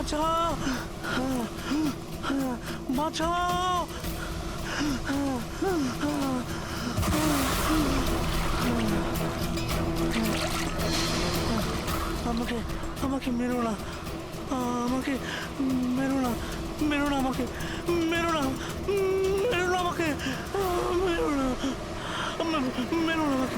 বাঁচাও, বাঁচাও। আমাকে আমাকে মেরো না, আমাকে মেরো না, মেরো না, আমাকে মেরো না, মেরো না, আমাকে মেরো না, মেরো না আমাকে।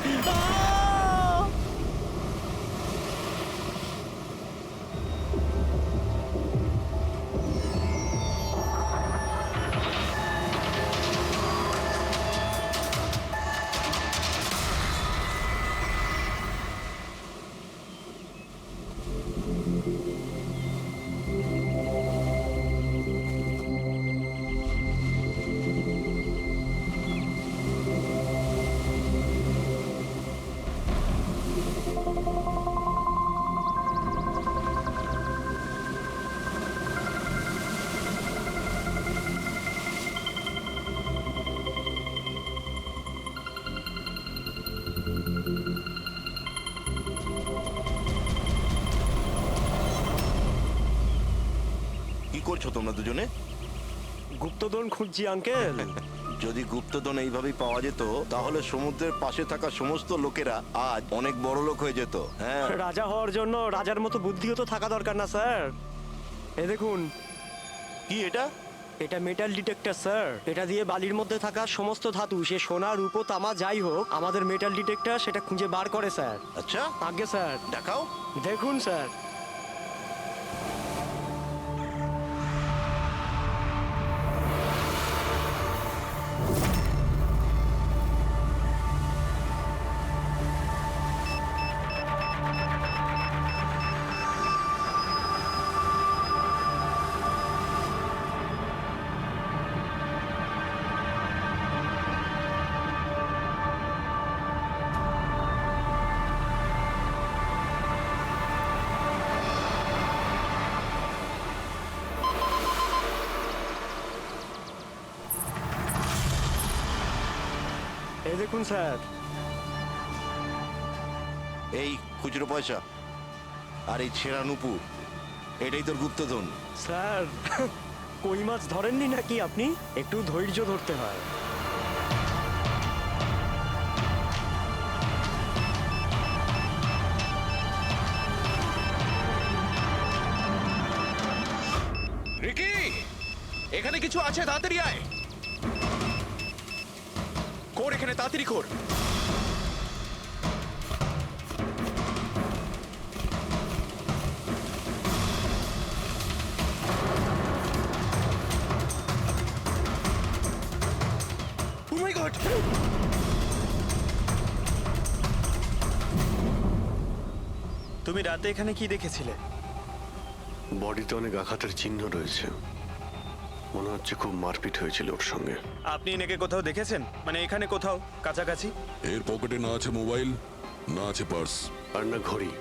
কি করছো তোমরা দুজনে? গুপ্তধন খুঁজছি আঙ্কেল। যদি গুপ্তধন এইভাবেই পাওয়া যেত তাহলে সমুদ্রের পাশে থাকা সমস্ত লোকেরা আজ অনেক বড় লোক হয়ে যেত। হ্যাঁ, রাজা হওয়ার জন্য রাজার মতো বুদ্ধিও তো থাকা দরকার না স্যার। এ দেখুন, কি এটা? এটা মেটাল ডিটেক্টর স্যার। এটা দিয়ে বালির মধ্যে থাকা সমস্ত ধাতু, সে সোনা রূপো তামা যাই হোক, আমাদের মেটাল ডিটেক্টর সেটা খুঁজে বার করে স্যার। আচ্ছা, আগে স্যার দেখাও। দেখুন স্যার। এই দেখুন স্যার। এই খুচরো পয়সা আর এই ছেঁড়া নুপুর, এটাই তোর গুপ্তধন। স্যার, কই মাছ ধরেননি নাকি আপনি? একটু ধৈর্য ধরতে হয়। রিকি, এখানে কিছু আছে, তাড়াতাড়ি আয়। কর এখানে, তাড়াতাড়ি কর। Oh my God! তুমি রাতে এখানে কি দেখেছিলে? বডিতে অনেক আঘাতের চিহ্ন রয়েছে, মনে হচ্ছে খুব মারপিট হয়েছিল ওর সঙ্গে। আপনি এনাকে কোথাও দেখেছেন? মানে এখানে কোথাও কাছাকাছি? এর পকেটে না আছে মোবাইল, না আছে পার্স, আর না ঘড়ি।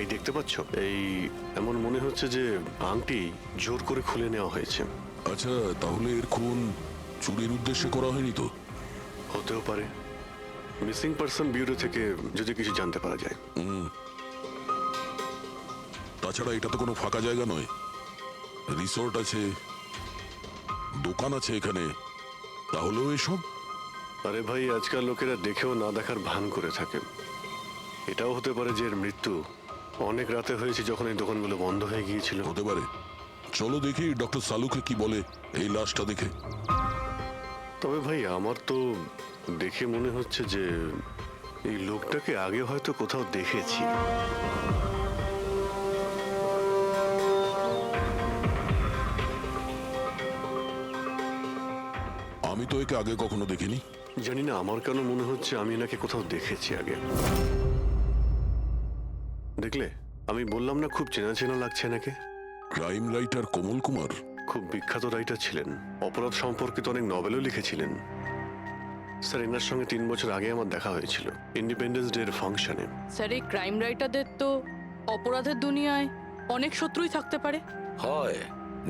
এই দেখতে পাচ্ছ, এই এমন মনে হচ্ছে যে আংটি জোর করে খুলে নেওয়া হয়েছে। আচ্ছা, তাহলে এর খুন চুরির উদ্দেশ্যে করা হয়নি তো? হতেও পারে। মিসিং পারসন ব্যুরো থেকে যদি কিছু জানতে পারা যায়। তাছাড়া এটা তো কোনো ফাঁকা জায়গা নয়, রিসোর্ট আছে, দোকান আছে এখানে, তাহলেও এসব? আরে ভাই, আজকাল লোকেরা দেখেও না দেখার ভান করে থাকে। এটাও হতে পারে যে এর মৃত্যু অনেক রাতে হয়েছে, যখন এই দোকানগুলো বন্ধ হয়ে গিয়েছিল। হতে পারে। চলো দেখি ডক্টর সালুকে কি বলে এই লাশটা দেখে। তবে ভাই, আমার তো দেখে মনে হচ্ছে যে এই লোকটাকে আগে হয়তো কোথাও দেখেছি। আমি তো একে আগে কখনো দেখিনি। জানি না, আমার কেন মনে হচ্ছে আমি এনাকে কোথাও দেখেছি আগে। দেখলে, আমি বললাম না খুব চেনা চেনা লাগছে এনাকে। ক্রাইম রাইটার কমল কুমার খুব বিখ্যাত রাইটার ছিলেন, অপরাধ সম্পর্কিত অনেক নভেলও লিখেছিলেন। স্যার, এনার সঙ্গে 3 বছর আগে আমার দেখা হয়েছিল ইন্ডিপেন্ডেন্স ডে এর ফাংশনে। স্যার, এই ক্রাইম রাইটারদের তো অপরাধের দুনিয়ায় অনেক শত্রুই থাকতে পারে। হয়,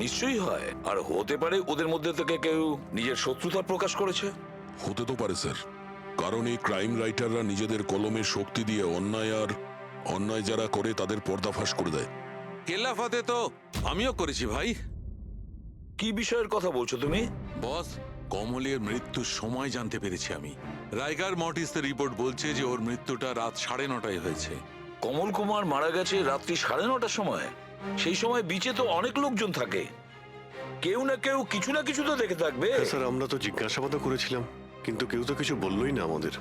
নিশ্চয়ই হয়। আর হতে পারে ওদের মধ্যে থেকে কেউ নিজের শত্রুতা প্রকাশ করেছে। হতে তো পারে স্যার, কারণ এই ক্রাইম রাইটাররা নিজেদের কলমের শক্তি দিয়ে অন্যায় যারা করে তাদের পর্দাফাশ করে দেয়। কেল্লাফাতে তো আমিও করেছি ভাই। কি বিষয়ের কথা বলছো তুমি? বস, কমলের মৃত্যুর সময় জানতে পেরেছি আমি। রাইগার মর্টিসের রিপোর্ট বলছে যে ওর মৃত্যুটা রাত 9:30টায় হয়েছে। কমল কুমার মারা গেছে রাত্রি 9:30টার সময়। সেই সময় বিচে তো অনেক লোকজন থাকে, কেউ না কেউ কিছু না কিছু তো দেখে থাকবে। হ্যাঁ স্যার, আমরা তো জিজ্ঞাসাবাদও করেছিলাম, কিন্তু কেউ তো কিছু বললোই না আমাদের।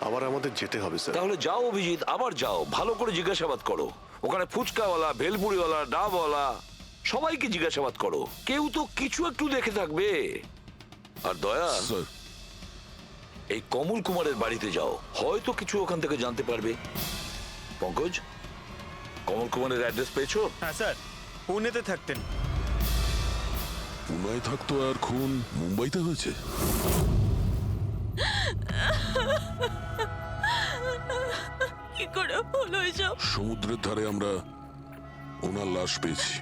আবার আমাদের যেতে হবে স্যার। তাহলে যাও অভিজিৎ, আবার যাও, ভালো করে জিজ্ঞাসাবাদ করো। ওখানে ফুচকাওয়ালা, ভেলপুরিওয়ালা, ডাবওয়ালা সবাইকে জিজ্ঞাসাবাদ করো, কেউ তো কিছু একটু দেখে থাকবে। আর দয়া, স্যার, এই কমল কুমারের বাড়িতে যাও, হয়তো কিছু ওখান থেকে জানতে পারবে। পঙ্কজ, কমল কুমারের অ্যাড্রেস পেয়েছো? হ্যাঁ স্যার, পুনেতে থাকতেন। পুনায় থাকতো আর খুন মুম্বাইতে হয়েছে। কি করে হলো এসব? সমুদ্রের ধারে আমরা ওনার লাশ পেয়েছি।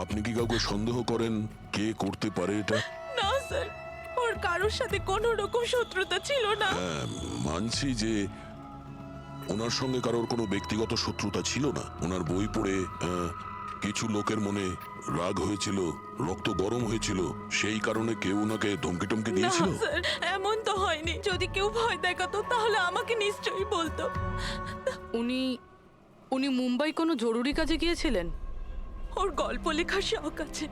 আপনি কি কাউকে সন্দেহ করেন কে করতে পারে এটা? না স্যার, ওর কারোর সাথে কোনো রকম শত্রুতা ছিল না। হ্যাঁ, মানছি যে ওনার সঙ্গে কারোর কোনো ব্যক্তিগত শত্রুতা ছিল না। ওনার বই পড়ে কিছু লোকের মনে রাগ হয়েছিল, রক্ত গরম হয়েছিল, সেই কারণে কেউ ওনাকে ধমকি টমকি না দিয়েছিল। স্যার, এমন তো হয়নি। যদি কেউ ভয় দেখাতো তাহলে আমাকে নিশ্চয়ই বলতো। উনি উনি মুম্বাই কোনো জরুরি কাজে গিয়েছিলেন? ওর গল্প লেখার শখ আছে,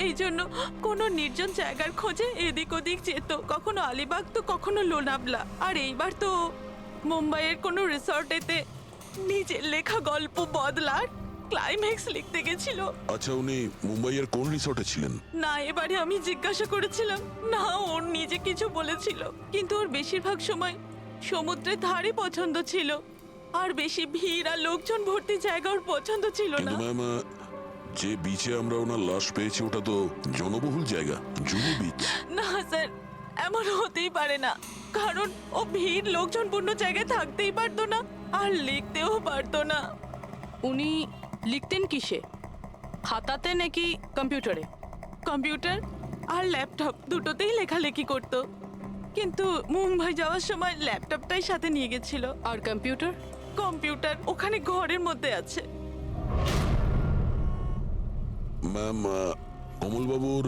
এই জন্য কোনো নির্জন জায়গার খোঁজে এদিক ওদিক যেত, কখনো আলিবাগ তো কখনো লোনাভলা। আর এইবার তো মুম্বাইয়ের কোনো রিসর্টেতে নিজের লেখা গল্প বদলার ক্লাইম্যাক্স লিখতে গেছিল। আচ্ছা, উনি মুম্বাইয়ের কোন রিসর্টে ছিলেন? না, এবারে আমি জিজ্ঞাসা করেছিলাম না, ওর নিজে কিছু বলেছিল, কিন্তু ওর বেশিরভাগ সময় সমুদ্রের ধারে পছন্দ ছিল, আর বেশি ভিড় আর লোকজন ভর্তি জায়গা ওর পছন্দ ছিল না। কিন্তু ম্যাম, যে বিচে আমরা ওনার লাশ পেয়েছি ওটা তো জনবহুল জায়গা, জুহু বিচ। না স্যার, এমন হতেই পারে না, কারণ ও ভিড় লোকজনপূর্ণ জায়গায় থাকতেই পারতো না, আর লিখতেও পারতো না। উনি লিখতেন কিসে, খাতাতে নাকি কম্পিউটারে? কম্পিউটার আর ল্যাপটপ দুটোতেই লেখালেখি করতো, কিন্তু মুম্বাই যাওয়ার সময় ল্যাপটপটাই সাথে নিয়ে গেছিল। আর কম্পিউটার? কম্পিউটার ওখানে ঘরের মধ্যে আছে। ম্যাম, কমলবাবুর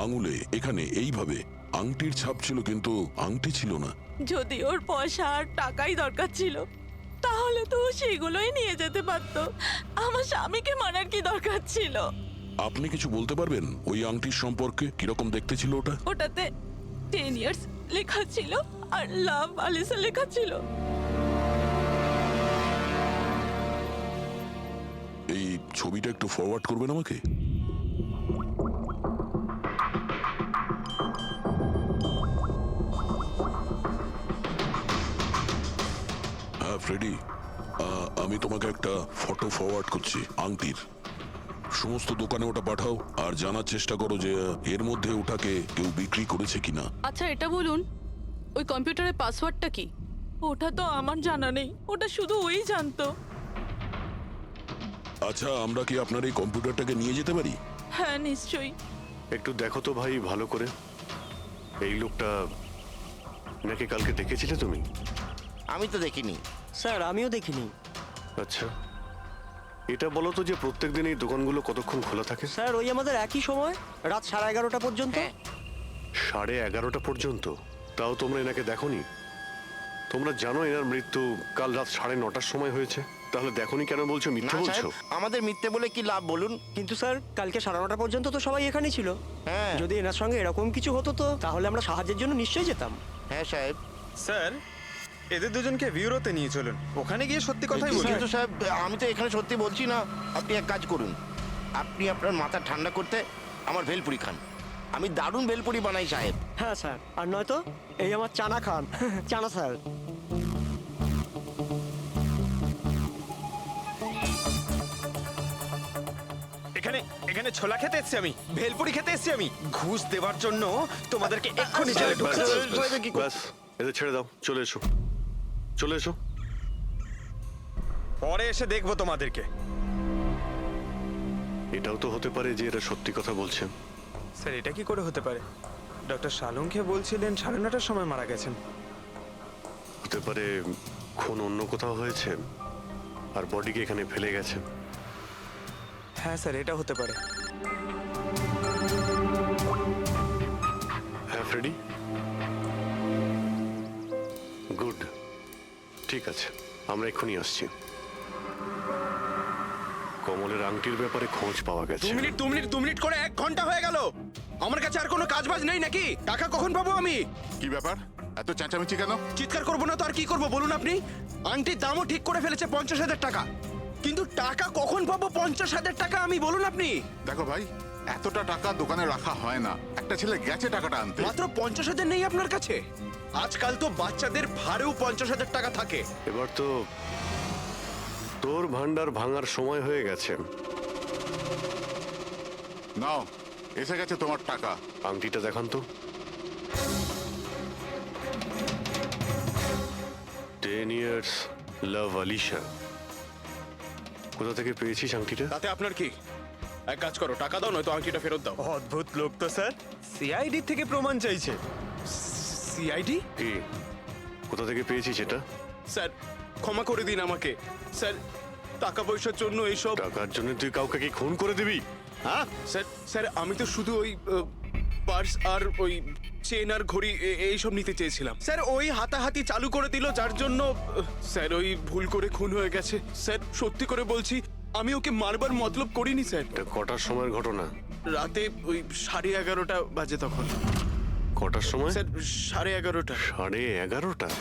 আঙুলে এখানে এইভাবে আংটির ছাপ ছিল, কিন্তু আংটি ছিল না। যদি ওর পয়সা আর টাকাই দরকার ছিল তাহলে তো ও সেগুলোই নিয়ে যেতে পারতো। আমার স্বামীকে মারার কি দরকার ছিল? আপনি কিছু বলতে পারবেন ওই আংটির সম্পর্কে? কিরকম দেখতে ছিল ওটা? ওটাতে 10 ইয়ার্স লেখা ছিল আর লাভ আলিসা লেখা ছিল। এই ছবিটা একটু ফরওয়ার্ড করবেন আমাকে? হ্যাঁ ফ্রেডি, আমি তোমাকে একটা ফটো ফরওয়ার্ড করছি আংটির। সমস্ত দোকানে ওটা পাঠাও আর জানার চেষ্টা করো যে এর মধ্যে ওটাকে কেউ বিক্রি করেছে কিনা। আচ্ছা এটা বলুন, ওই কম্পিউটারের পাসওয়ার্ডটা কি? ওটা তো আমার জানা নেই, ওটা শুধু ওই জানতো। আচ্ছা, আমরা কি আপনার এই কম্পিউটারটাকে নিয়ে যেতে পারি? হ্যাঁ নিশ্চয়ই। একটু দেখো তো ভাই ভালো করে, এই লোকটা নাকি কালকে দেখেছিলে তুমি? আমি তো দেখিনি। স্যার, আমিও দেখিনি। আচ্ছা, এটা বলো তো যে প্রত্যেকদিন এই দোকানগুলো কতক্ষণ খোলা থাকে? স্যার, ওই আমাদের একই সময়, রাত 11:30 পর্যন্ত। 11:30 পর্যন্ত? তাও তোমরা এনাকে দেখোনি? তোমরা জানো এনার মৃত্যু কাল রাত 9:30টার সময় হয়েছে, তাহলে দেখোনি কেন বলছো? না মিথ্যে বলছো? সাহেব, আমাদের মিথ্যে বলে কি লাভ বলুন? কিন্তু স্যার, কালকে 9:30 পর্যন্ত তো সবাই এখানেই ছিল। হ্যাঁ। যদি এনার সঙ্গে এরকম কিছু হতো তো তাহলে আমরা সাহায্যের জন্য নিশ্চয়ই যেতাম। হ্যাঁ সাহেব। স্যার, এদের দুজনকে ভিউরোতে নিয়ে চলুন, ওখানে গিয়ে সত্যি কথাই বলুন। কিন্তু সাহেব, আমি তো এখানে সত্যি বলছি না। আপনি এক কাজ করুন, আপনি আপনার মাথা ঠান্ডা করতে আমার ভেলপুরি খান। আমি দারুণ ভেলপুরি বানাই সাহেব। হ্যাঁ স্যার, আর নয়তো এই আমার চানা খান। চানা স্যার। এখানে এখানে ছোলা খেতে এসেছি আমি, ভেলপুরি খেতে এসেছি আমি। ঘুষ দেওয়ার জন্য তোমাদেরকে এক্ষুনি জেলে ব্যাস, ঢুকাচ্ছি। ব্যাস, ব্যাস, এদের ছেড়ে দাও, চলে এসো, চলে এসো। পরে এসে দেখবো তোমাদেরকে। এটাও তো হতে পারে যে এরা সত্যি কথা বলছে। স্যার, এটা কি করে হতে পারে? ডক্টর শালুংকে বলছিলেন 9:30টার সময় মারা গেছেন। হতে পারে খুন অন্য কোথাও হয়েছে, আর বডিকে এখানে ফেলে গেছে। হ্যাঁ স্যার, এটা হতে পারে। হ্যাঁ ফ্রেডি, গুড, ঠিক আছে, আমরা এক্ষুনি আসছি। কমলের আংটির ব্যাপারে খোঁজ পাওয়া গেছে। 2 মিনিট করে 1 ঘন্টা হয়ে গেল। আমার কাছে আর কোনো কাজবাজ নেই নাকি? টাকা কখন পাবো আমি? কি ব্যাপার, এত চেঁচামেচি কেন? চিৎকার করবো না তো আর কি করবো বলুন আপনি? আংটির দামও ঠিক করে ফেলেছে 50,000 টাকা, কিন্তু টাকা কখন পাবো 50,000 টাকা আমি বলুন আপনি? দেখো ভাই, এতটা টাকা দোকানে রাখা হয় না। একটা ছেলে গেছে টাকাটা আনতে। মাত্র 50,000 নেই আপনার কাছে? আজকাল তো বাচ্চাদের ভাড়েও 50,000 টাকা থাকে। এবার তো তোর ভান্ডার ভাঙার সময় হয়ে গেছে। নাও, এসে গেছে তোমার টাকা। আংটিটা দেখান তো। 10 years লাভ আলিশা। কোথা থেকে পেয়েছিস আংটিটা? তাতে আপনার কি? এক কাজ করো, টাকা দাও, নয়তো আংটিটা ফেরত দাও। অদ্ভুত লোক তো স্যার, সিআইডি থেকে প্রমাণ চাইছে। সিআইডি? কি, কোথা থেকে পেয়েছিস এটা? স্যার ক্ষমা করে দিন আমাকে। স্যার টাকা পয়সার জন্য এইসব। টাকার জন্য তুই কাউকে কি খুন করে দিবি? হ্যাঁ স্যার স্যার আমি তো শুধু ওই পার্স আর ওই চেন আর ঘড়ি এইসব নিতে চেয়েছিলাম। স্যার ওই হাতাহাতি চালু করে দিল, যার জন্য স্যার ওই ভুল করে খুন হয়ে গেছে। স্যার সত্যি করে বলছি, আমি ওকে মারবার মতলব করিনি স্যার। এটা কটার সময়ের ঘটনা? রাতে ওই 11:30 বাজে তখন। কটার সময়? স্যার 11:30। 11:30?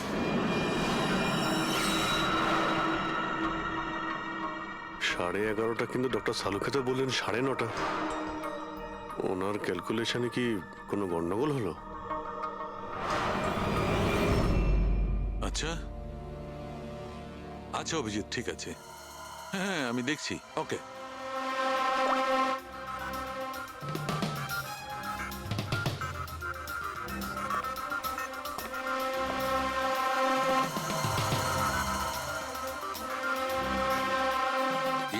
সাড়ে 11:30 কিন্তু ডক্টর সালুকে তো বললেন 9:30। ওনার ক্যালকুলেশনে কি কোনো গন্ডগোল হলো? আচ্ছা আচ্ছা অভিজিৎ, ঠিক আছে, হ্যাঁ আমি দেখছি। ওকে,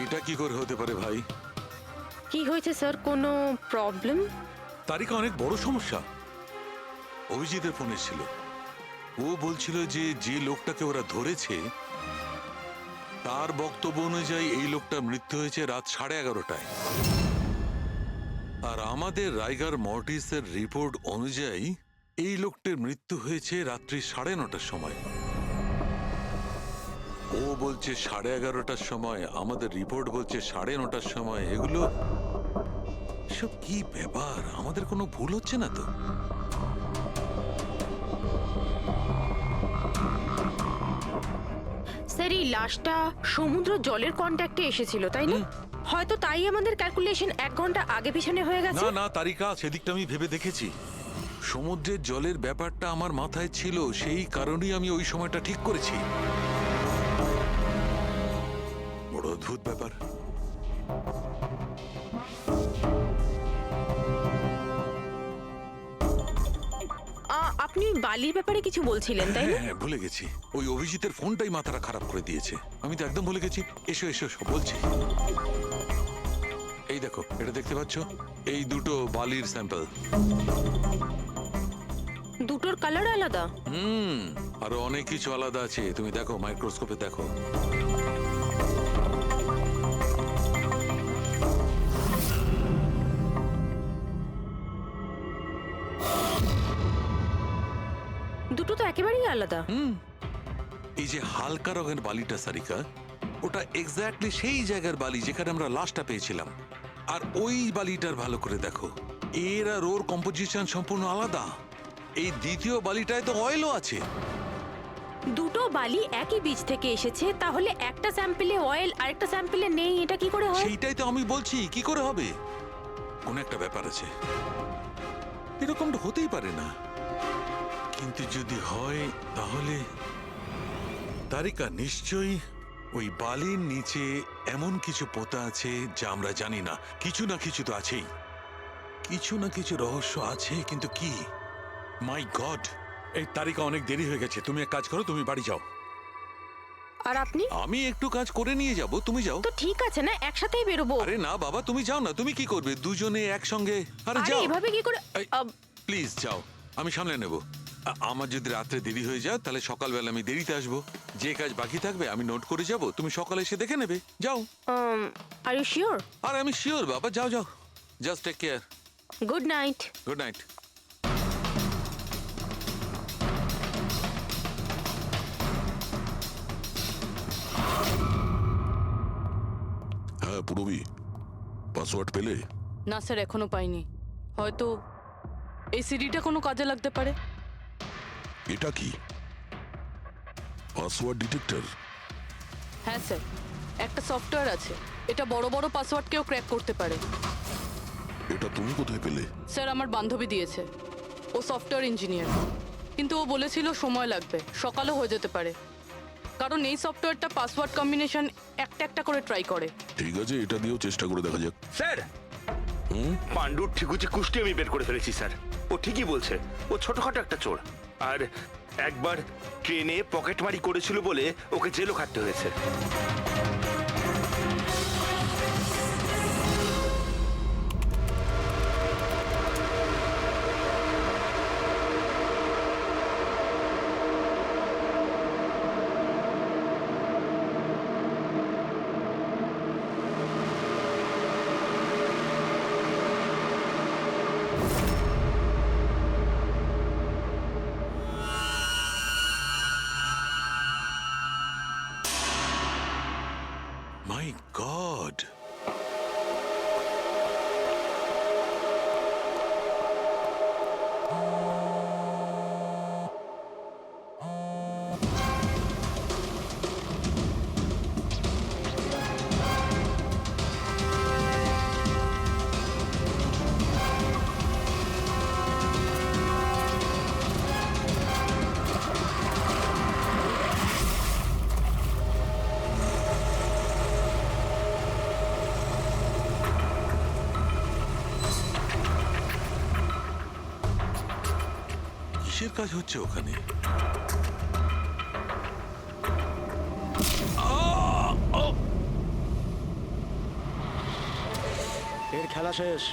এটা কি করে হতে পারে ভাই? কি হয়েছে স্যার, কোনো প্রবলেম? তারিকা অনেক বড় সমস্যা। অভিজিতের ফোন এসেছিল, ও বলছিল যে যে লোকটাকে ওরা ধরেছে তার বক্তব্য অনুযায়ী এই লোকটা মৃত্যু হয়েছে রাত 11:30টায়। আর আমাদের রাইগার মর্টিসের রিপোর্ট অনুযায়ী এই লোকটির মৃত্যু হয়েছে রাত্রি 9:30টার সময়। ও বলছে 11:30টার সময়, আমাদের রিপোর্ট বলছে 9:30টার সময়। এগুলো সব কি ব্যাপার? আমাদের কোনো ভুল হচ্ছে না তো? স্যার এই লাশটা সমুদ্র জলের কন্ট্যাক্টে এসেছিল, তাই না? হয়তো তাই আমাদের ক্যালকুলেশন 1 ঘন্টা আগে পিছনে হয়ে গেছে। না না তারিকা, সেদিকটা আমি ভেবে দেখেছি। সমুদ্রের জলের ব্যাপারটা আমার মাথায় ছিল, সেই কারণেই আমি ওই সময়টা ঠিক করেছি। বড় অদ্ভুত ব্যাপার। আপনি বালির ব্যাপারে কিছু বলছিলেন, তাই না? হ্যাঁ ভুলে গেছি, ওই অভিজিতের ফোনটাই মাথাটা খারাপ করে দিয়েছে। আমি তো একদম ভুলে গেছি। এসো এসো, সব বলছি। এই দেখো, এটা দেখতে পাচ্ছ? এই দুটো বালির স্যাম্পল। দুটোর কালার আলাদা। আরো অনেক কিছু আলাদা আছে, তুমি দেখো, মাইক্রোস্কোপে দেখো। দুটো তো একেবারেই আলাদা। এই যে হালকা রঙের বালিটা সারিকা, ওটা এক্স্যাক্টলি সেই জায়গার বালি যেখানে আমরা লাশটা পেয়েছিলাম। আর ওই বালিটার ভালো করে দেখো, এর আর ওর কম্পোজিশন সম্পূর্ণ আলাদা। এই দ্বিতীয় বালিটায় তো অয়েলও আছে। দুটো বালি একই বীজ থেকে এসেছে, তাহলে একটা স্যাম্পলে অয়েল আর একটা স্যাম্পলে নেই, এটা কি করে হয়? সেইটাই তো আমি বলছি, কি করে হবে? কোন একটা ব্যাপার আছে, এরকমটা হতেই পারে না। কিন্তু যদি হয় তাহলে তারিকা নিশ্চয়ই ওই বালির নিচে এমন কিছু পোতা আছে যা আমরা জানি না। কিছু না কিছু তো আছেই, কিছু না কিছু রহস্য আছে, কিন্তু কি? মাই গড, এই তারিকা অনেক দেরি হয়ে গেছে। তুমি এক কাজ করো, তুমি বাড়ি যাও। আর আপনি? আমি একটু কাজ করে নিয়ে যাব, তুমি যাও। তো ঠিক আছে না, একসাথেই বেরোবো। আরে না বাবা, তুমি যাও না। তুমি কি করবে দুজনে একসঙ্গে? আরে আরে যাও। এভাবে কি করে? প্লিজ যাও, আমি সামলে নেব। আমার যদি রাত্রে দেরি হয়ে যায় তাহলে সকালবেলা আমি দেরিতে আসবো। যে কাজ বাকি থাকবে আমি নোট করে যাব, তুমি সকালে এসে দেখে নেবে। যাও। Are you sure? আর আমি শিওর বাবা, যাও যাও, just take care. Good night. Good night. হ্যাঁ পুরবি, পাসওয়ার্ড পেলে? না স্যার, এখনো পাইনি। হয়তো এই সিডিটা কোনো কাজে লাগতে পারে। এটা কি পাসওয়ার্ড ডিটেক্টর? হ্যাঁ স্যার, একটা সফটওয়্যার আছে, এটা বড় বড় পাসওয়ার্ডকেও ক্র্যাক করতে পারে। এটা তুমি কোথায় পেলে? স্যার, আমার বান্ধবী দিয়েছে। ও সফটওয়্যার ইঞ্জিনিয়ার, কিন্তু ও বলেছিল সময় লাগবে, সকালও হয়ে যেতে পারে, কারণ এই সফটওয়্যারটা পাসওয়ার্ড কম্বিনেশন একটা একটা করে ট্রাই করে। ঠিক আছে, এটা দিয়েও চেষ্টা করে দেখা যাক। স্যার, পাণ্ডুর ঠিকুচি কুষ্টি আমি বের করে ফেলেছি স্যার। ও ঠিকই বলছে, ও ছোটখাটো একটা চোর। আর একবার ট্রেনে পকেটমারি করেছিল বলে ওকে জেলও খাটতে হয়েছে। মাই গড, কিসের কাজ হচ্ছে ওখানে? এর খেলা শেষ।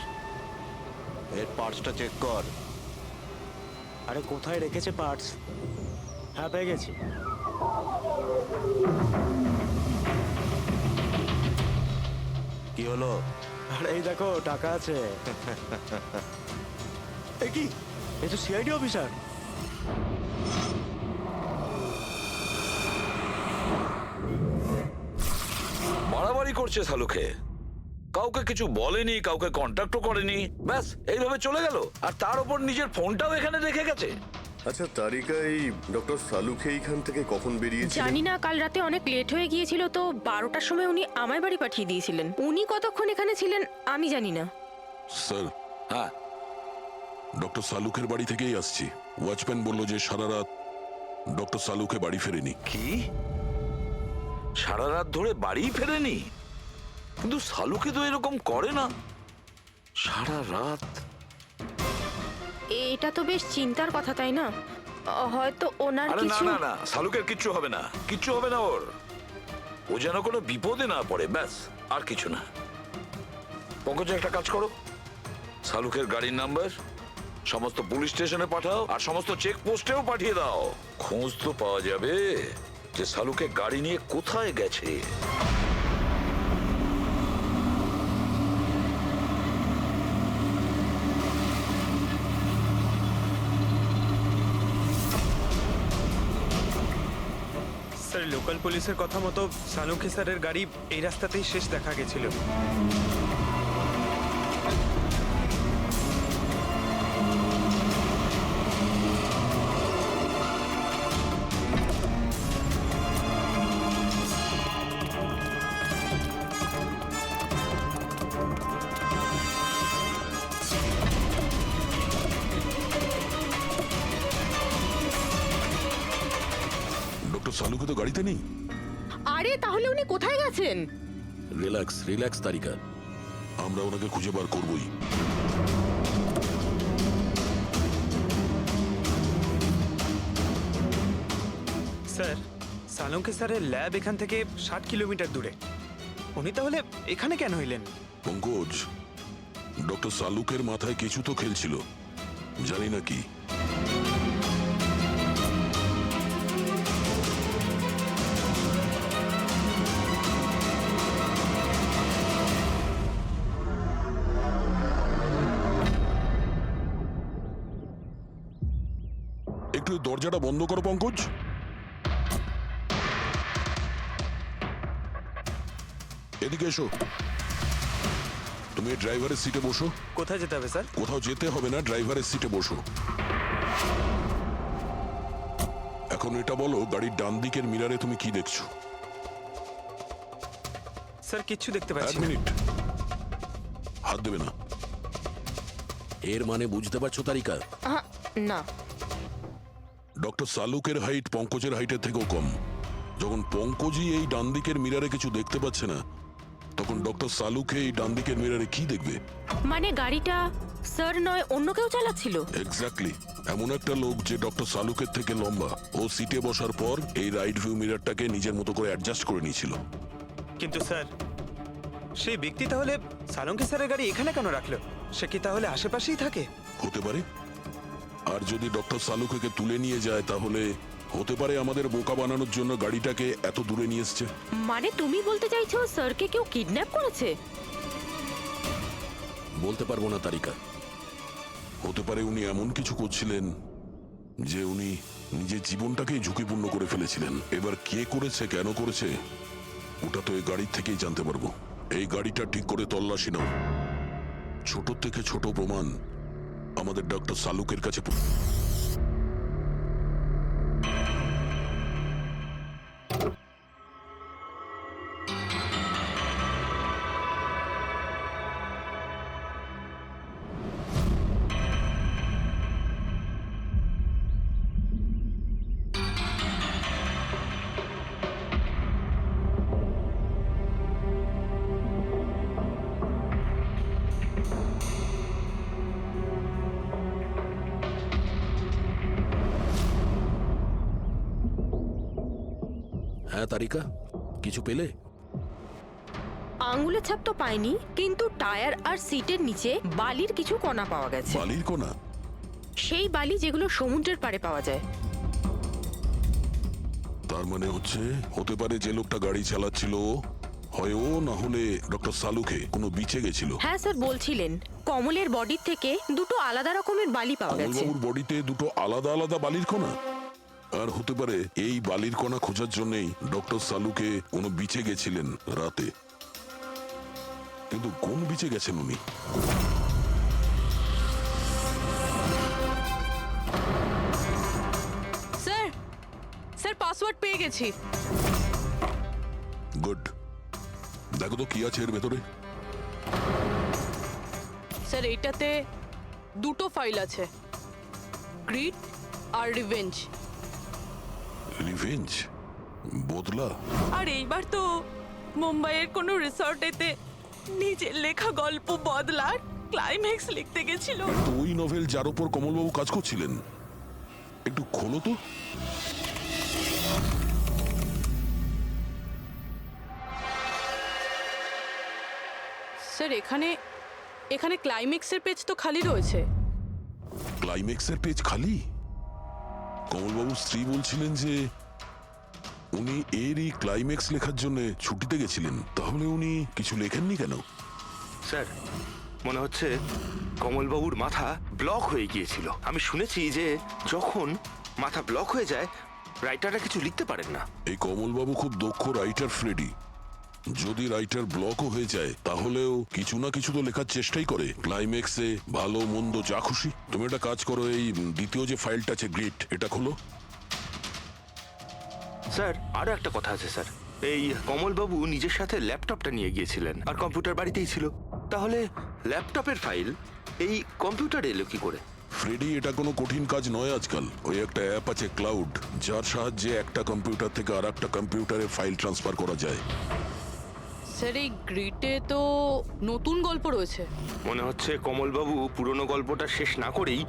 এর পার্টসটা চেক কর। আরে কোথায় রেখেছে পার্টস? হ্যাঁ, পেয়ে গেছি। কি হলো? আরে এই দেখো, টাকা আছে। এ কি, এ তো সিআইডি অফিসার। বাড়াবাড়ি করছে সালুকে, কাউকে কিছু বলেনি, কাউকে কন্ট্যাক্টও করেনি, ব্যাস এইভাবে চলে গেল। আর তার উপর নিজের ফোনটাও এখানে রেখে গেছে। আচ্ছা তারিকা, এই ডক্টর সালুকে এইখান থেকে কখন বেরিয়েছিল? জানি না, কাল রাতে অনেক লেট হয়ে গিয়েছিল তো 12টার সময় উনি আমায় বাড়ি পাঠিয়ে দিয়েছিলেন। উনি কতক্ষণ এখানে ছিলেন আমি জানি না। স্যার, হ্যাঁ, ডক্টর সালুকের বাড়ি থেকেই আসছি। ওয়াচম্যান বলল যে সারা রাত ডক্টর সালুকে বাড়ি ফেরেনি। কি সারা রাত ধরে বাড়ি ফেরেনি? কিন্তু সালুকে তো এরকম করে না, সারা রাত। এটা তো বেশ চিন্তার কথা, তাই না? হয়তো ওনার আরে না কিছু। না না, সালুকের কিচ্ছু হবে না, কিচ্ছু হবে না ওর। ও যেন কোনো বিপদে না পড়ে, ব্যাস, আর কিছু না। পঙ্কজ, একটা কাজ করো, সালুকের গাড়ির নাম্বার সমস্ত পুলিশ স্টেশনে পাঠাও, আর সমস্ত চেক পোস্টেও পাঠিয়ে দাও। খোঁজ তো পাওয়া যাবে যে সালুকে গাড়ি নিয়ে কোথায় গেছে। স্যার, লোকাল পুলিশের কথা মতো সালুকে স্যারের গাড়ি এই রাস্তাতেই শেষ দেখা গেছিল। ডক্টর সালুকে তো গাড়িতে নেই। আরে তাহলে উনি কোথায় গেছেন? রিল্যাক্স রিল্যাক্স তারিকা, আমরা ওনাকে খুঁজে বার করবই। স্যার, সালুকে স্যারের ল্যাব এখান থেকে 60 কিলোমিটার দূরে। উনি তাহলে এখানে কেন হইলেন? পঙ্কজ, ডক্টর সালুকের মাথায় কিছু তো খেলছিল, জানি না কি। একটু এই দরজাটা বন্ধ করো পঙ্কজ। এদিকে এসো। তুমি ড্রাইভারের সিটে বসো। কোথায় যেতে হবে স্যার? কোথাও যেতে হবে না, ড্রাইভারের সিটে বসো। এখন এটা বলো, গাড়ির ডান দিকের মিরারে তুমি কি দেখছো? স্যার কিচ্ছু দেখতে এক পাচ্ছি না। মিনিট, হাত দেবে না। এর মানে বুঝতে পারছো তারিকা? না। ডক্টর সালুকের হাইট পঙ্কজের হাইটের থেকেও কম। যখন পঙ্কজই এই ডান দিকের মিরারে কিছু দেখতে পাচ্ছে না, তখন ডক্টর সালুকে এই ডান দিকের মিরারে কি দেখবে? মানে গাড়িটা স্যার নয় অন্য কেউ চালাচ্ছিল? এক্স্যাক্টলি, এমন একটা লোক যে ডক্টর সালুকের থেকে লম্বা। ও সিটে বসার পর এই রাইট ভিউ মিরারটাকে নিজের মতো করে অ্যাডজাস্ট করে নিয়েছিল। কিন্তু স্যার, সেই ব্যক্তি তাহলে সালঙ্কি স্যারের গাড়ি এখানে কেন রাখলো? সে কি তাহলে আশেপাশেই থাকে? হতে পারে। আর যদি ডক্টর সালুকে তুলে নিয়ে যায়, তাহলে হতে পারে আমাদের বোকা বানানোর জন্য গাড়িটাকে এত দূরে নিয়ে এসছে। মানে তুমি বলতে চাইছো স্যারকে কেউ কিডন্যাপ করেছে? বলতে পারবো না তারিকা। হতে পারে উনি এমন কিছু করছিলেন যে উনি নিজের জীবনটাকেই ঝুঁকিপূর্ণ করে ফেলেছিলেন। এবার কে করেছে, কেন করেছে, ওটা তো এই গাড়ির থেকেই জানতে পারবো। এই গাড়িটা ঠিক করে তল্লাশি নাও। ছোট থেকে ছোট প্রমাণ আমাদের ডক্টর সালুকের কাছে হ্যাঁ তারিকা, কিছু পেলে? আঙ্গুলের ছাপ তো পাইনি, কিন্তু টায়ার আর সিটের নিচে বালির কিছু কণা পাওয়া গেছে। বালির কণা? সেই বালি যেগুলো সমুদ্রের পাড়ে পাওয়া যায়। তার মানে হতে পারে যে লোকটা গাড়ি চালাচ্ছিল হয় ও, না হলে ডক্টর সালুকে কোনো বিচে গেছিল। হ্যাঁ স্যার বলছিলেন কমলের বডির থেকে দুটো আলাদা রকমের বালি পাওয়া গেছে। কমলবাবুর বডিতে দুটো আলাদা আলাদা বালির কণা? আর হতে পারে এই বালির কণা খোঁজার জন্যই ডক্টর সালুকে কোনো বিচে গেছিলেন রাতে। কিন্তু কোন বিচে গেছেন উনি? স্যার, স্যার পাসওয়ার্ড পেয়ে গেছি। গুড। দেখো তো কি আছে এর ভেতরে। স্যার এইটাতে দুটো ফাইল আছে, গ্রিড আর রিভেঞ্জ। রিভেঞ্জ? বদলা? আর এইবার তো মুম্বাইয়ের কোনো রিসর্টেতে নিজের লেখা গল্প বদলার ক্লাইম্যাক্স লিখতে গেছিল। তো ওই নভেল যার উপর কমলবাবু কাজ করছিলেন, একটু খোলো তো। স্যার এখানে এখানে ক্লাইম্যাক্সের পেজ তো খালি রয়েছে। ক্লাইম্যাক্সের পেজ খালি? কমলবাবুর স্ত্রী বলছিলেন যে উনি এরই ক্লাইম্যাক্স লেখার জন্য ছুটিতে গেছিলেন। তাহলে উনি কিছু লেখেননি কেন? স্যার মনে হচ্ছে কমলবাবুর মাথা ব্লক হয়ে গিয়েছিল। আমি শুনেছি যে যখন মাথা ব্লক হয়ে যায় রাইটাররা কিছু লিখতে পারেন না। এই কমলবাবু খুব দক্ষ রাইটার ফ্রেডি। যদি রাইটার ব্লকও হয়ে যায় তাহলেও কিছু না কিছু তো লেখার চেষ্টাই করে। ক্লাইম্যাক্সে ভালো মন্দ যা খুশি। তুমি একটা কাজ করো, এই দ্বিতীয় যে ফাইলটা আছে গ্রিড, এটা খোলো। স্যার আরো একটা কথা আছে স্যার। এই কমলবাবু নিজের সাথে ল্যাপটপটা নিয়ে গিয়েছিলেন আর কম্পিউটার বাড়িতেই ছিল। তাহলে ল্যাপটপের ফাইল এই কম্পিউটারে এলো কি করে? ফ্রেডি, এটা কোনো কঠিন কাজ নয় আজকাল। ওই একটা অ্যাপ আছে ক্লাউড, যার সাহায্যে একটা কম্পিউটার থেকে আর একটা কম্পিউটারে ফাইল ট্রান্সফার করা যায়। স্যার এই গ্রিডে তো নতুন গল্প রয়েছে। মনে হচ্ছে কমলবাবু পুরনো গল্পটা শেষ না করেই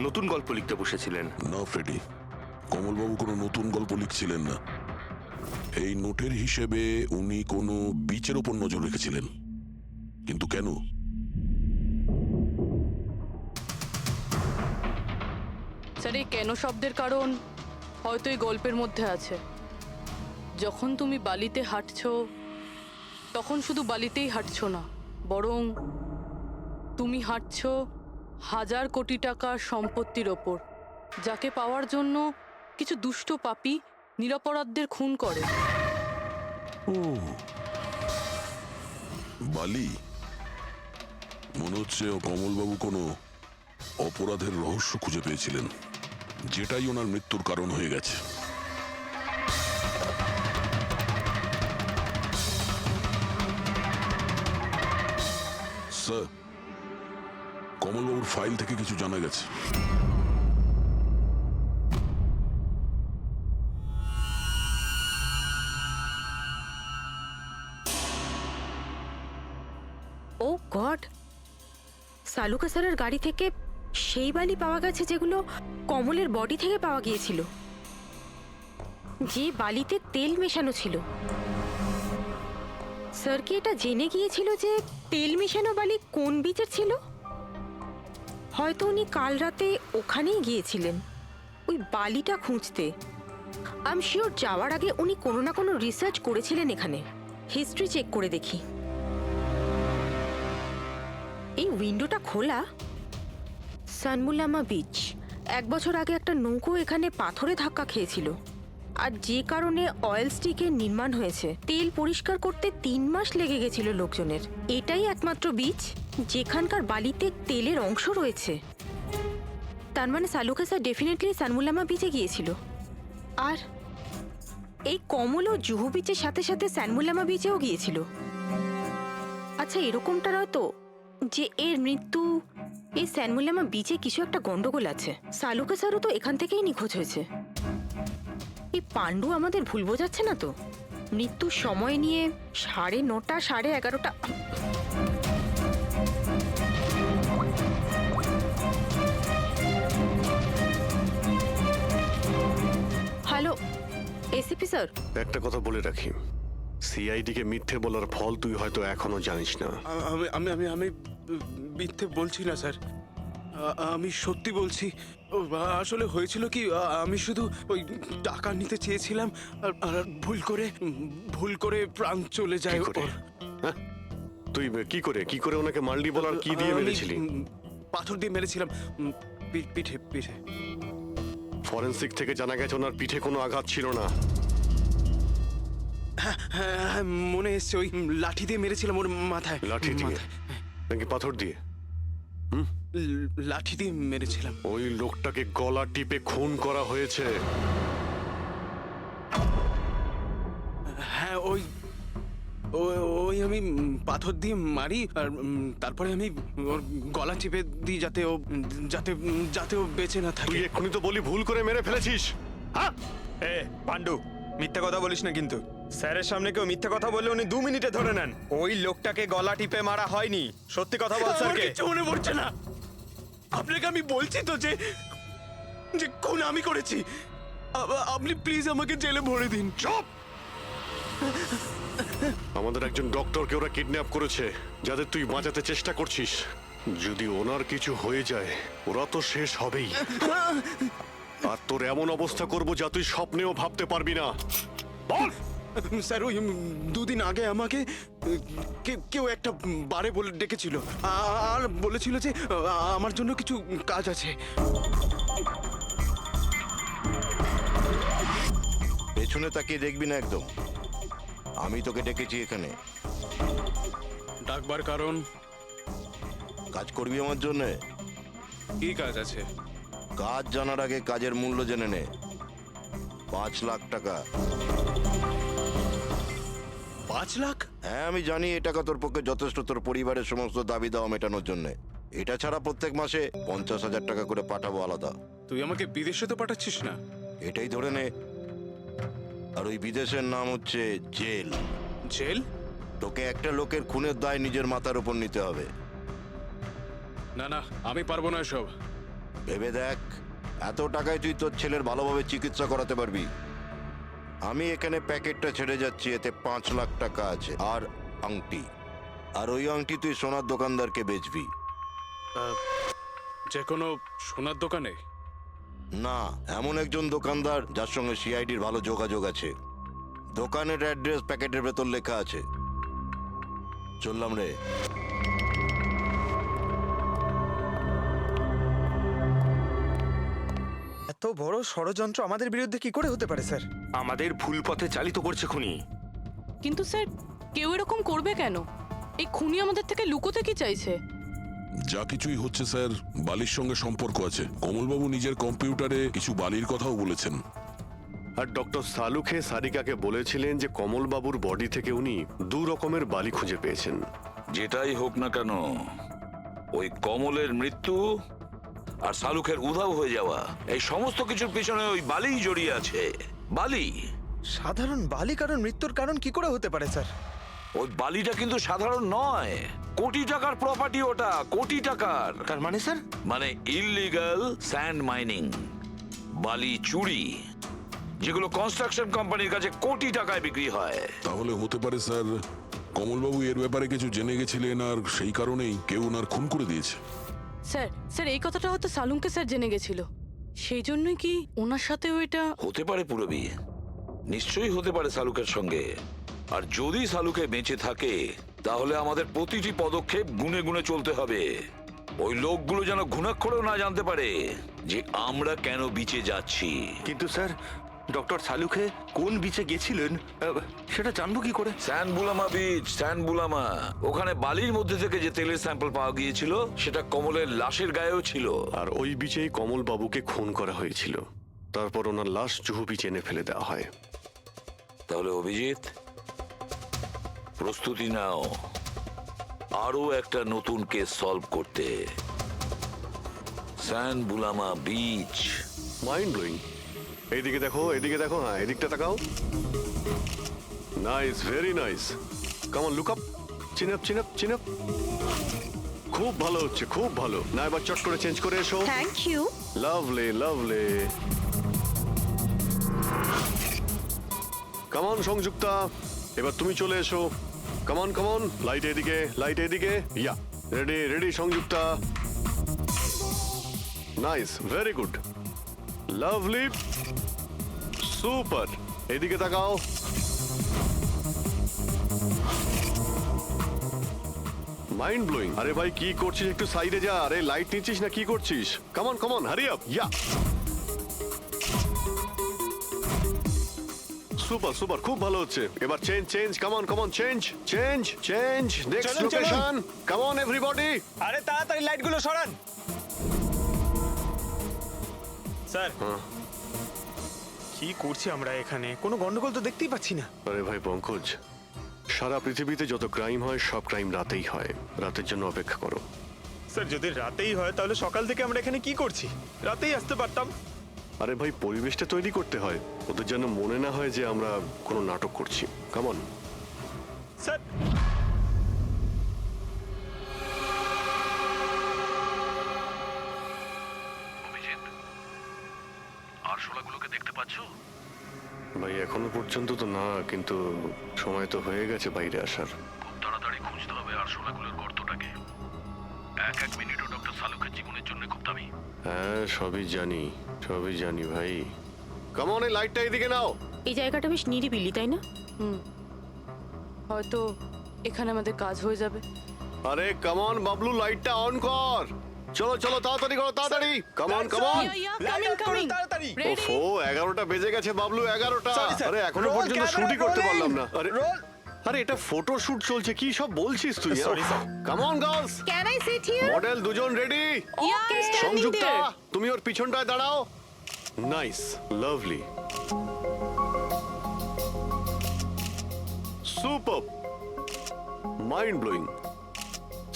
নতুন গল্প লিখতে বসেছিলেন। না ফ্রেডি, কমলবাবু কোনো নতুন গল্প লিখছিলেন না। এই নোটের হিসেবে উনি কোনো বিচের ওপর নজর রেখেছিলেন। কিন্তু কেন? স্যার এই কেন শব্দের কারণ হয়তো এই গল্পের মধ্যে আছে। যখন তুমি বালিতে হাঁটছো তখন শুধু বালিতেই হাঁটছো না, বরং তুমি হাঁটছো 1000 কোটি টাকার সম্পত্তির ওপর, যাকে পাওয়ার জন্য কিছু দুষ্ট পাপী নিরপরাধদের খুন করে। ও বালি, মনে হচ্ছে কমলবাবু কোনো অপরাধের রহস্য খুঁজে পেয়েছিলেন, যেটাই ওনার মৃত্যুর কারণ হয়ে গেছে। স্যার, কমলবাবুর ফাইল থেকে কিছু জানা গেছে। ও গড, সালুকা স্যারের গাড়ি থেকে সেই বালি পাওয়া গেছে যেগুলো কমলের বডি থেকে পাওয়া গিয়েছিল, যে বালিতে তেল মেশানো ছিল। স্যার কি এটা জেনে গিয়েছিল যে তেল মেশানো বালি কোন বীচের ছিল? হয়তো উনি কাল রাতে ওখানেই গিয়েছিলেন ওই বালিটা খুঁজতে। আই এম শিওর যাওয়ার আগে উনি কোনো না কোনো রিসার্চ করেছিলেন এখানে। হিস্ট্রি চেক করে দেখি। এই উইন্ডোটা খোলা। সানমুলামা বিচ, 1 বছর আগে একটা নৌকো এখানে পাথরে ধাক্কা খেয়েছিল, আর যে কারণে অয়েল স্টিকের নির্মাণ হয়েছে। তেল পরিষ্কার করতে 3 মাস লেগে গেছিল লোকজনের। এটাই একমাত্র বিচ যেখানকার বালিতে তেলের অংশ রয়েছে। তার মানে সালুকা স্যার ডেফিনেটলি সানমুলামা বিচে গিয়েছিল। আর এই কমল ও জুহু বিচের সাথে সাথে সানমুলামা বিচেও গিয়েছিল। আচ্ছা, এরকমটা নয়তো যে এর মৃত্যু এই সানমুলামা বিচে কিছু একটা গন্ডগোল আছে? সালুকা স্যারও তো এখান থেকেই নিখোঁজ হয়েছে। এই পাণ্ডু আমাদের ভুল বোঝাচ্ছে না তো? মৃত্যুর সময় নিয়ে 9:30 11:30। হ্যালো এসিপি স্যার, একটা কথা বলে রাখি, সিআইডি কে মিথ্যে বলার ফল তুই হয়তো এখনো জানিস না। আমি আমি আমি মিথ্যে বলছি না স্যার, আমি সত্যি বলছি। আসলে হয়েছিল কি, আমি শুধু ওই টাকা নিতে চেয়েছিলাম আর ভুল করে প্রাণ চলে যায় ওর। হ্যাঁ? তুই কি করে ওনাকে মাল্ডি বলার কি দিয়ে মেরেছিলি? পাথর দিয়ে মেরেছিলাম, পিঠে। ফরেনসিক থেকে জানা গেছে ওনার পিঠে কোনো আঘাত ছিল না। হ্যাঁ, মনে এসছে, ওই লাঠি দিয়ে মেরেছিলাম ওর মাথায়। লাঠি দিয়ে নাকি পাথর দিয়ে? লাঠি দিয়ে মেরেছিলাম। ওই লোকটাকে গলা টিপে খুন করা হয়েছে। হ্যাঁ, ওই আমি পাথর দিয়ে মারি, আর তারপরে আমি ওর গলা চিপে দিই যাতে ও বেঁচে না থাকে। তুই এক্ষুনি তো বলি ভুল করে মেরে ফেলেছিস। হ্যাঁ এ পাণ্ডু, মিথ্যা কথা বলিস না কিন্তু। স্যারের সামনে কেউ মিথ্যা কথা বললে উনি 2 মিনিটে ধরে নেন। ওই লোকটাকে গলা টিপে মারা হয়নি। সত্যি কথা বল স্যারকে। কিছু মনে পড়ছে না। আপনাকে আমি বলছি তো যে খুন আমি করেছি। আপনি প্লিজ আমাকে জেলে ভরে দিন। চুপ! আমাদের একজন ডক্টরকে ওরা কিডন্যাপ করেছে, যাদের তুই বাঁচাতে চেষ্টা করছিস। যদি ওনার কিছু হয়ে যায় ওরা তো শেষ হবেই। আর তোর এমন অবস্থা করব যা তুই স্বপ্নেও ভাবতে পারবি না। বল স্যার, ওই 2 দিন আগে আমাকে কেউ একটা বারে বলে ডেকেছিল আর বলেছিল যে আমার জন্য কিছু কাজ আছে। পেছনে তাকিয়ে দেখবি না একদম। আমি তোকে ডেকেছি এখানে। ডাকবার কারণ? কাজ করবি আমার জন্য। কি কাজ আছে? কাজ জানার আগে কাজের মূল্য জেনে নে। 5 লাখ টাকা। 5 লাখ? হ্যাঁ, আমি জানি এই টাকা তোর পক্ষে যথেষ্ট তোর পরিবারের সমস্ত দাবি দাওয়া মেটানোর জন্য। এটা ছাড়া প্রত্যেক মাসে 50,000 টাকা করে পাঠাবো আলাদা। তুই আমাকে বিদেশে তো পাঠাচ্ছিস না? এটাই ধরে নে। আর ওই বিদেশের নাম হচ্ছে জেল। জেল? তোকে একটা লোকের খুনের দায় নিজের মাথার উপর নিতে হবে। না না, আমি পারবো না এসব। ভেবে দেখ, এত টাকায় তুই তোর ছেলের ভালোভাবে চিকিৎসা করাতে পারবি। আমি এখানে প্যাকেটটা ছেড়ে যাচ্ছি, এতে 5 লাখ টাকা আছে আর আংটি। আর ওই আংটি তুই সোনার দোকানদারকে বেচবি। যে কোনো সোনার দোকানে? না, এমন একজন দোকানদার যার সঙ্গে সিআইডির ভালো যোগাযোগ আছে। দোকানের অ্যাড্রেস প্যাকেটের ভেতর লেখা আছে। চললাম রে। এত বড় ষড়যন্ত্র আমাদের বিরুদ্ধে কি করে হতে পারে স্যার? আমাদের ভুল পথে চালিত করছে খুনি। কিন্তু স্যার কেউ এরকম করবে কেন? এই খুনি আমাদের থেকে লুকোতে কি চাইছে? যা কিছুই হচ্ছে স্যার, বালির সঙ্গে সম্পর্ক আছে। কমলবাবু নিজের কম্পিউটারে কিছু বালির কথাও বলেছেন। আর ডক্টর সালুখে সারিকাকে বলেছিলেন যে কমলবাবুর বডি থেকে উনি 2 রকমের বালি খুঁজে পেয়েছেন। যেটাই হোক না কেন, ওই কমলের মৃত্যু আর শালুকের উধাও হয়ে যাওয়া, এই সমস্ত কিছুর পিছনে ওই বালিই জড়িয়ে আছে। বালি। সাধারণ বালি কারণ মৃত্যুর কারণ কি করে হতে পারে স্যার? ওই বালিটা কিন্তু সাধারণ নয়, কোটি টাকার প্রপার্টি ওটা, কোটি টাকার। তার মানে স্যার? মানে ইললিগাল স্যান্ড মাইনিং, বালি চুরি, যেগুলো কনস্ট্রাকশন কোম্পানির কাছে কোটি টাকায় বিক্রি হয়। তাহলে হতে পারে স্যার কমলবাবু এর ব্যাপারে কিছু জেনে গেছিলেন আর সেই কারণেই কেউ ওনার খুন করে দিয়েছে। স্যার এই কথাটা হয়তো সালুমকে স্যার জেনে গেছিল, সেই জন্যই কি ওনার সাথেও এটা হতে পারে। পুরবী, নিশ্চয়ই হতে পারে শালুকের সঙ্গে। আর যদি শালুকে বেঁচে থাকে তাহলে আমাদের প্রতিটি পদক্ষেপ গুনে গুনে চলতে হবে। ওই লোকগুলো যেন ঘুণাক্ষরেও না জানতে পারে যে আমরা কেন বিচে যাচ্ছি। কিন্তু স্যার, ডক্টর সালুখে কোন বিচে গেছিলেন সেটা জানবো কি করে? স্যান বুলামা বিচ, স্যান বুলামা। ওখানে বালির মধ্যে থেকে যে তেলের স্যাম্পল পাওয়া গিয়েছিল সেটা কমলের লাশের গায়েও ছিল। আর ওই বিচেই কমলবাবুকে খুন করা হয়েছিল। তারপর ওনার লাশ জুহু বিচে এনে ফেলে দেওয়া হয়। তাহলে অভিজিৎ, প্রস্তুতি নাও আরো একটা নতুন কেস সলভ করতে। স্যান বুলামা বিচ। Mind blowing. এইদিকে দেখো, এদিকে দেখো, হ্যাঁ এদিকটা তাকাও। Nice, very nice. Come on, look up, chin up, chin up, chin up. খুব ভালো হচ্ছে, খুব ভালো। না এবার চট করে চেঞ্জ করে এসো। Thank you. Lovely, lovely. Come on Sanjukta, এবার তুমি চলে এসো। Come on, come on. Light এদিকে, লাইট এদিকে। Yeah, ready, ready Sanjukta. Nice, very good, lovely, super. এদিকে তাকাও। Mind blowing. আরে ভাই কি করছিস, একটু সাইডে যা। আরে লাইট নিচ্ছিস না কি করছিস? Come on come on, hurry up. Yeah, super super, খুব ভালো হচ্ছে। এবার change change, come on come on, change change change. Next location, come on everybody. আরে তাড়াতাড়ি লাইটগুলো সরান। স্যার, কি করছি আমরা এখানে? কোনো গন্ডগোল তো দেখতেই পাচ্ছি না। আরে ভাই পঙ্কজ, সারা পৃথিবীতে যত ক্রাইম হয় সব ক্রাইম রাতেই হয়। রাতের জন্য অপেক্ষা করো। স্যার যদি রাতেই হয় তাহলে সকাল থেকে আমরা এখানে কি করছি? রাতেই আসতে পারতাম। আরে ভাই পরিবেশটা তৈরি করতে হয়, ওদের যেন মনে না হয় যে আমরা কোনো নাটক করছি। Come on sir. আরশোলাগুলোকে দেখতে পাচ্ছো? ভাই এখনো পর্যন্ত তো না, কিন্তু সময় তো হয়ে গেছে বাইরে আসার। খুব তাড়াতাড়ি খুঁজতে হবে আরশোলাগুলোর গর্তটাকে। এক এক মিনিটও ডক্টর সালুকের জীবনের জন্য খুব দামি। হ্যাঁ সবই জানি, সবই জানি ভাই। কামন, এই লাইটটা এদিকে নাও। এই জায়গাটা বেশ নিরিবিলি, তাই না? হয়তো এখানে আমাদের কাজ হয়ে যাবে। আরে কামন বাবলু, লাইটটা অন কর। চলো চলো, তাড়াতাড়ি করো, তাড়াতাড়ি। কামন কামন, তাড়াতাড়ি। ওফো 11টা বেজে গেছে বাবলু, 11টা। আরে এখনো পর্যন্ত শুটই করতে পারলাম না। আরে আরে এটা ফটো শুট চলছে, কি সব বলছিস তুই? Come on girls, can I sit here? Model দুজন রেডি। সংযুক্তা তুমি ওর পিছনটায় দাঁড়াও। Nice, lovely, super, mind blowing.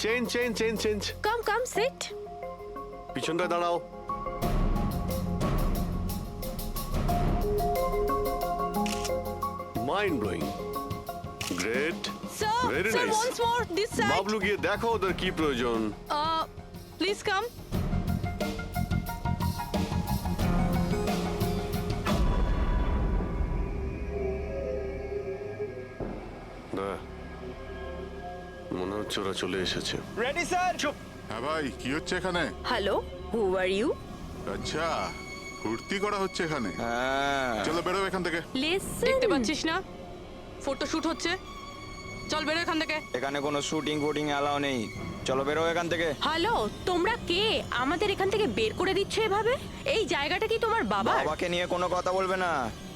Change change change change. Come come sit. পিছনটায় দাঁড়াও। Mind blowing, great, very nice. once more this side. Bablu গিয়ে দেখো ওদের কি প্রয়োজন। Please come. মনে হচ্ছে ওরা চলে এসেছে। Ready sir. চুপ। হ্যাঁ ভাই, কি হচ্ছে এখানে? Hello, who are you? আচ্ছা, ফুর্তি করা হচ্ছে এখানে। চলো বেরো এখান থেকে। লিসেন। দেখতে পাচ্ছিস না ফটো শুট হচ্ছে? চল বেরো এখান থেকে। এখানে কোনো শুটিং ফুটিং অ্যালাউ নেই, চলো বেরো এখান থেকে। হ্যালো, তোমরা কে আমাদের এখান থেকে বের করে দিচ্ছ এভাবে? এই জায়গাটা কি তোমার বাবার? বাবাকে নিয়ে কোনো কথা বলবে না,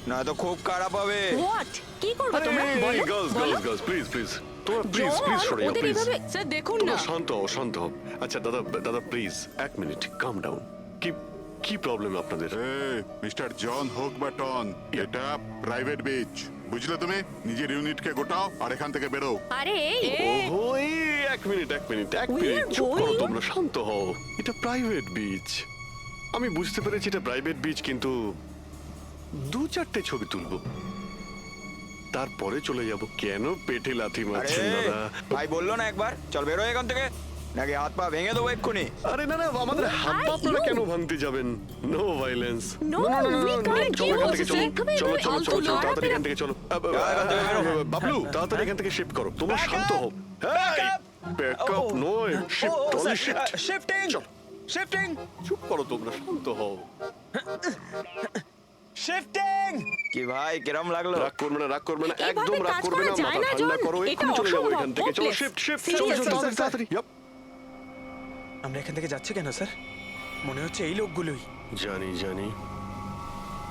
নয়তো খুব খারাপ হবে। হোয়াট? কি করবে তোমরা? বলো, বলো। গার্লস প্লিজ প্লিজ তোমরা প্লিজ প্লিজ জন, সরে যাও ওদের প্লিজ। এভাবে স্যার দেখুন না। তোমরা শান্ত হও, শান্ত হও। আচ্ছা দাদা, দাদা প্লিজ এক মিনিট, কাম ডাউন। কি কি প্রবলেম আপনাদের? মিস্টার জন হোক বা টন, এটা প্রাইভেট বিচ, বুঝলে তুমি? নিজের ইউনিটকে গোটাও আর এখান থেকে বেরো। আরে এই ওহো, এই এক মিনিট এক মিনিট এক We মিনিট, are চুপ করো going- তোমরা, শান্ত হও। এটা প্রাইভেট বিচ, আমি বুঝতে পেরেছি এটা প্রাইভেট বিচ, কিন্তু 2-4টে ছবি তুলবো, তারপরে চলে যাব। কেন পেটে লাথি মারছেন দাদা? ভাই বললো না একবার চল বেরো এখান থেকে, নাকি হাত পা ভেঙে দেবো এক্ষুনি। আরে না না, আমাদের হাত পা আপনারা কেন ভাঙতে যাবেন? No violence. No, we can't চলো do এখান থেকে, চলো this. চলো চলো চলো চলো, আলতু তাড়াতাড়ি লড়াতে এখান থেকে চলো। বাবলু তাড়াতাড়ি এখান থেকে শিফট করো, তোমরা শান্ত হও। ব্যাকআপ নয়, shift, only shift. Shifting shifting চুপ করো তোমরা, শান্ত হও। শিফটিং। কি ভাই কিরম লাগলো? রাগ করবে না, রাগ করবে না, এভাবে একদম রাগ কাজ করবে না, করা যায় মাথা না, ঠান্ডা জন। করো, এটা এক্ষুনি চলে যাবো অসম্ভব, এখান থেকে। চলো hopeless. শিফট শিফট, Seriously, চলো চলো তাড়াতাড়ি। Yup. আমরা এখান থেকে যাচ্ছি কেন স্যার? মনে হচ্ছে এই লোকগুলোই। জানি জানি,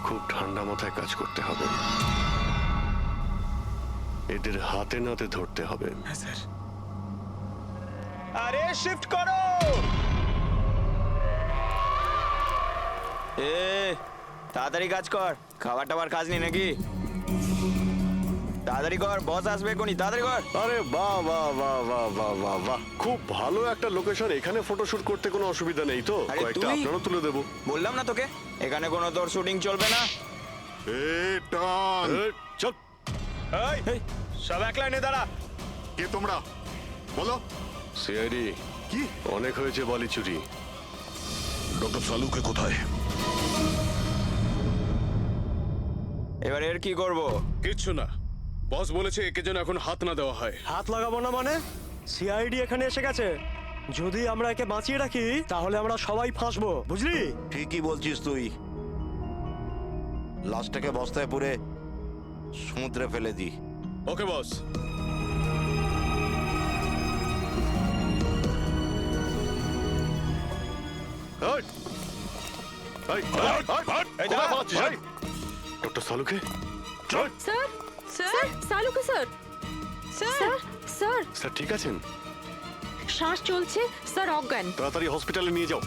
খুব ঠান্ডা মাথায় কাজ করতে হবে, এদের হাতে নাতে ধরতে হবে। হ্যাঁ স্যার। আরে শিফট করো। এ তাড়াতাড়ি কাজ কর, খাবার টাবার কাজ নেই নাকি? তাড়াতাড়ি কর, বস আসবে কোনি, তাড়াতাড়ি কর। আরে বাহ বাহ বাহ বাহ বাহ বাহ বাহ, খুব ভালো একটা লোকেশন, এখানে ফটোশুট করতে কোনো অসুবিধা নেই তো? আরে কয়েকটা তুই- আপনারও তুলে দেবো। বললাম না তোকে এখানে কোনো তোর শুটিং চলবে না। এ টন, চল। এই সব এক লাইনে দাঁড়া। কে তোমরা? বলো। সিআইডি কি? অনেক হয়েছে বালি চুরি। ডক্টর সালুকে কোথায়? এবার এর কি করব? কিচ্ছু না, বস বলেছে একে যেন এখন হাত না দেওয়া হয়। হাত লাগাবো না মানে? সিআইডি এখানে এসে গেছে, যদি আমরা একে বাঁচিয়ে রাখি তাহলে আমরা সবাই ফাঁসবো, বুঝলি? ঠিকই বলছিস তুই, লাশটাকে বস্তায় পুরে সমুদ্রে ফেলে দি। Okay boss. Doctor Saluke sir, sir, Saluke sir, sir, sir, sir ঠিক আছেন? শ্বাস চলছে, স্যার অজ্ঞান। তাড়াতাড়ি হসপিটালে নিয়ে যাও।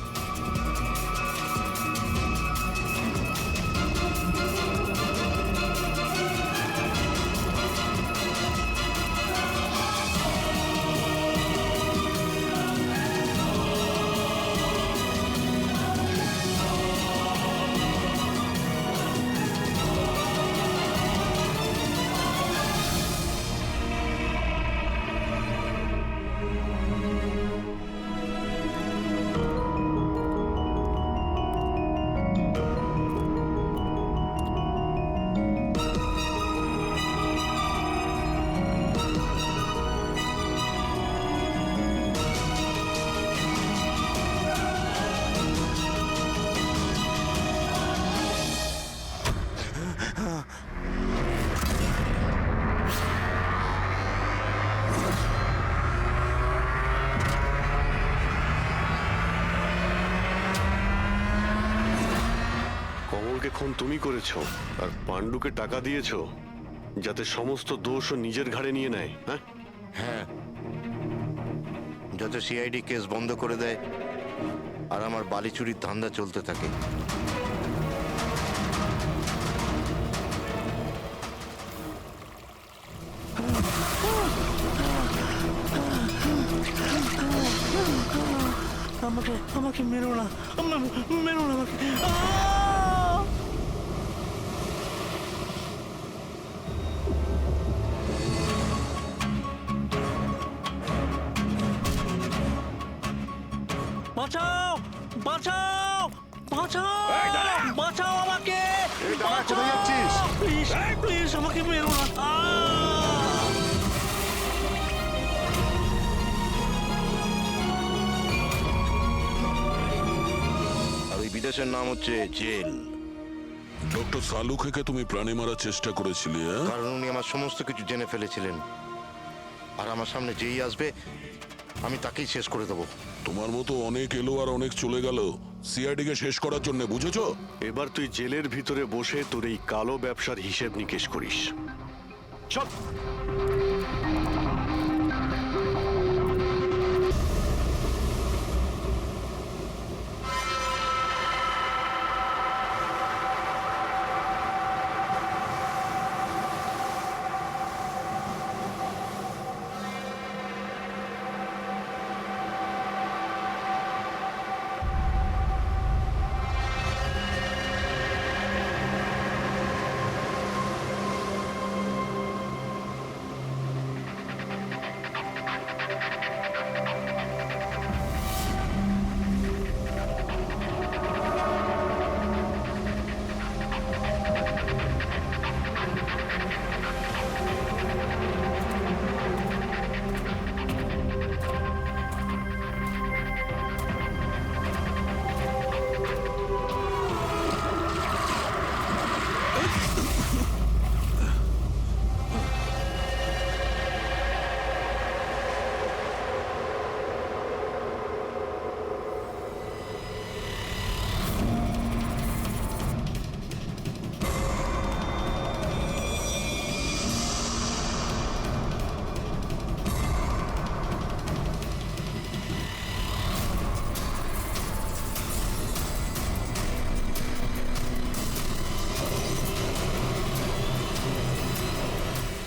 কমলকে খুন তুমি করেছো আর পাণ্ডুকে টাকা দিয়েছো যাতে সমস্ত দোষ ও নিজের ঘাড়ে নিয়ে নেয়। হ্যাঁ হ্যাঁ, যাতে সিআইডি কেস বন্ধ করে দেয় আর আমার বালি চুরির ধান্দা চলতে থাকে। আমাকে আমাকে মেরো না, মেরো না আমাকে। আহ! বাঁচাও, বাঁচাও, বাঁচাও, বাঁচাও আমাকে। এই দাঁড়া, কোথায় যাচ্ছিস? প্লিজ প্লিজ আমাকে মেরো না। আহ! আর ওই বিদেশের নাম হচ্ছে জেল। ডক্টর সালুকে তুমি প্রাণে মারার চেষ্টা করেছিলে, হ্যাঁ? কারণ উনি আমার সমস্ত কিছু জেনে ফেলেছিলেন। আর আমার সামনে যেই আসবে আমি তাকেই শেষ করে দেবো। তোমার মতো অনেক এলো আর অনেক চলে গেল সিআইডি কে শেষ করার জন্য, বুঝেছো? এবার তুই জেলের ভিতরে বসে তোর এই কালো ব্যবসার হিসেব নিকেশ করিস। চল।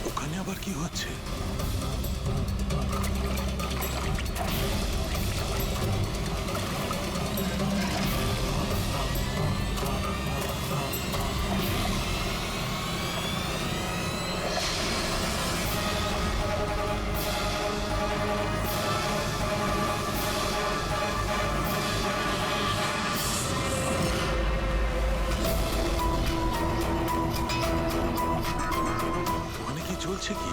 ওখানে আবার কি হচ্ছে? ওখানে কি চলছে কি?